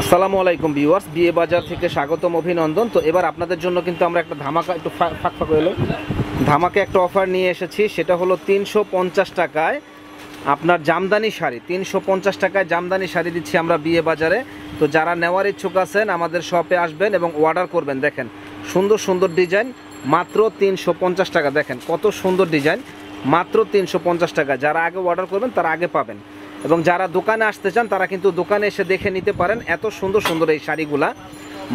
আসসালামু আলাইকুম ভিউয়ার্স, বিয়ে বাজার থেকে স্বাগতম, অভিনন্দন। তো এবার আপনাদের জন্য কিন্তু আমরা একটা ধামাকা, একটু ফাঁক হলো ধামাকা একটা অফার নিয়ে এসেছি। সেটা হলো 350 টাকায় আপনার জামদানি শাড়ি, 350 টাকায় জামদানি শাড়ি দিচ্ছি আমরা বিয়ে বাজারে। তো যারা নেওয়ার ইচ্ছুক আছেন আমাদের শপে আসবেন এবং অর্ডার করবেন। দেখেন সুন্দর সুন্দর ডিজাইন, মাত্র 350 টাকা। দেখেন কত সুন্দর ডিজাইন, মাত্র 350 টাকা। যারা আগে অর্ডার করবেন তারা আগে পাবেন, এবং যারা দোকানে আসতে চান তারা কিন্তু দোকানে এসে দেখে নিতে পারেন। এত সুন্দর সুন্দর এই শাড়িগুলা,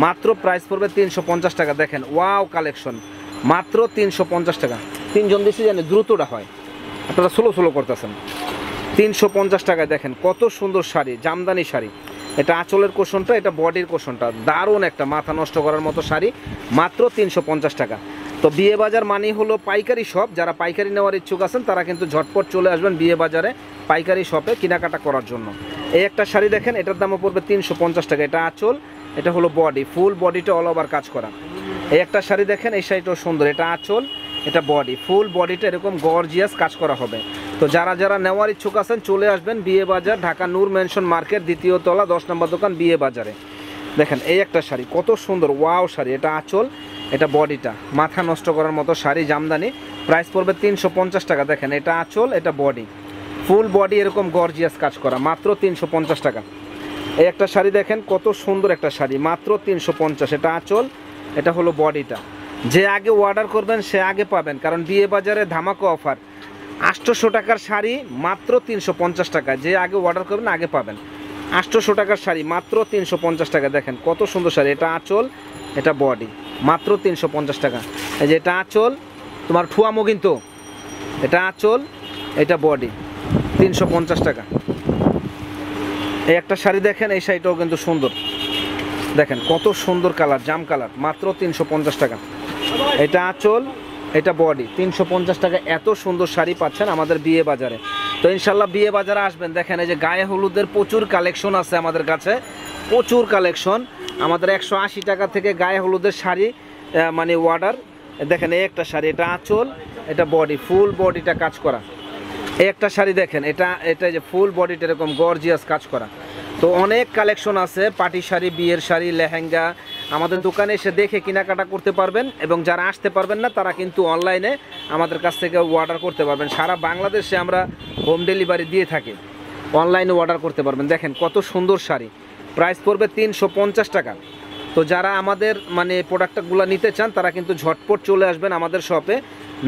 মাত্র প্রাইস পড়বে 350 টাকা। দেখেন ওয়াও কালেকশন, মাত্র 350 টাকা। তিনজন দিচ্ছি জানি দ্রুতটা হয়, আপনারা স্লো করতেছেন। 350 টাকায় দেখেন কত সুন্দর শাড়ি, জামদানি শাড়ি। এটা আঁচলের কোশনটা, এটা বডির কোশনটা, দারুণ একটা মাথা নষ্ট করার মতো শাড়ি, মাত্র 350 টাকা। তো বিয়ে বাজার মানেই হলো পাইকারি শপ। যারা পাইকারি নেওয়ার ইচ্ছুক আছেন তারা কিন্তু ঝটপট চলে আসবেন বিয়ে বাজারে পাইকারি শপে কেনাকাটা করার জন্য। এই একটা শাড়ি দেখেন, এটার দামও পড়বে 350 টাকা। এটা আঁচল, এটা হলো বডি, ফুল বডিটা অল ওভার কাজ করা। এই একটা শাড়ি দেখেন, এই শাড়িটাও সুন্দর। এটা আঁচল, এটা বডি, ফুল বডিটা এরকম গর্জিয়াস কাজ করা হবে। তো যারা যারা নেওয়ার ইচ্ছুক আছেন চলে আসবেন বিয়ে বাজার, ঢাকা নূর মেনশন মার্কেট, দ্বিতীয় তলা, 10 নম্বর দোকান, বিয়ে বাজারে। দেখেন এই একটা শাড়ি কত সুন্দর, ওয়াও শাড়ি। এটা আঁচল, এটা বডিটা মাথা নষ্ট করার মতো শাড়ি, জামদানি। প্রাইস পড়বে 350 টাকা। দেখেন এটা আঁচল, এটা বডি, ফুল বডি এরকম গর্জিয়াস কাজ করা, মাত্র 350 টাকা। এই একটা শাড়ি দেখেন কত সুন্দর একটা শাড়ি, মাত্র 350। এটা আঁচল, এটা হলো বডিটা। যে আগে অর্ডার করবেন সে আগে পাবেন, কারণ বিয়ে বাজারে ধামাকা অফার। 800 টাকার শাড়ি মাত্র 350 টাকা। যে আগে অর্ডার করবেন আগে পাবেন। 800 টাকার শাড়ি মাত্র 350 টাকা। দেখেন কত সুন্দর শাড়ি। এটা আঁচল, এটা বডি, মাত্র 350 টাকা। এই যে এটা আঁচল, তোমার ঠুয়ামো কিন্তু, এটা আঁচল, এটা বডি, 350 টাকা। এই একটা শাড়ি দেখেন, এই শাড়িটাও কিন্তু সুন্দর। দেখেন কত সুন্দর কালার, জাম কালার, মাত্র 350 টাকা। এটা আঁচল, এটা বডি, 350 টাকা। এত সুন্দর শাড়ি পাচ্ছেন আমাদের বিয়ে বাজারে। তো ইনশাল্লাহ বিয়ে বাজারে আসবেন। দেখেন এই যে গায়ে হলুদের প্রচুর কালেকশন আছে আমাদের কাছে, প্রচুর কালেকশন। আমাদের 180 টাকা থেকে গায়ে হলুদের শাড়ি মানে অর্ডার। দেখেন এই একটা শাড়ি, এটা আঁচল, এটা বডি, ফুল বডিটা কাজ করা। এই একটা শাড়ি দেখেন, এটা যে ফুল বডিটা এরকম গর্জিয়াস কাজ করা। তো অনেক কালেকশন আছে, পার্টি শাড়ি, বিয়ের শাড়ি, লেহেঙ্গা। আমাদের দোকানে এসে দেখে কেনাকাটা করতে পারবেন, এবং যারা আসতে পারবেন না তারা কিন্তু অনলাইনে আমাদের কাছ থেকে অর্ডার করতে পারবেন। সারা বাংলাদেশে আমরা হোম ডেলিভারি দিয়ে থাকি, অনলাইনে অর্ডার করতে পারবেন। দেখেন কত সুন্দর শাড়ি, প্রাইস পড়বে 350 টাকা। তো যারা আমাদের মানে প্রোডাক্টগুলো নিতে চান তারা কিন্তু ঝটপট চলে আসবেন আমাদের শপে,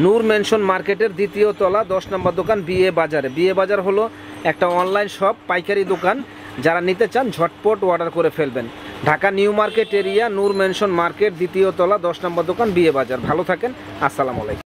নূর মেনশন মার্কেটের দ্বিতীয় তলা, 10 নম্বর দোকান, বিয়ে বাজারে। বিয়ে বাজার হলো একটা অনলাইন শপ, পাইকারি দোকান। যারা নিতে চান ঝটপট অর্ডার করে ফেলবেন। ঢাকা নিউ মার্কেট এরিয়া, নূর মেনশন মার্কেট, দ্বিতীয় তলা, 10 নম্বর দোকান, বিয়ে বাজার। ভালো থাকেন, আসসালামু আলাইকুম।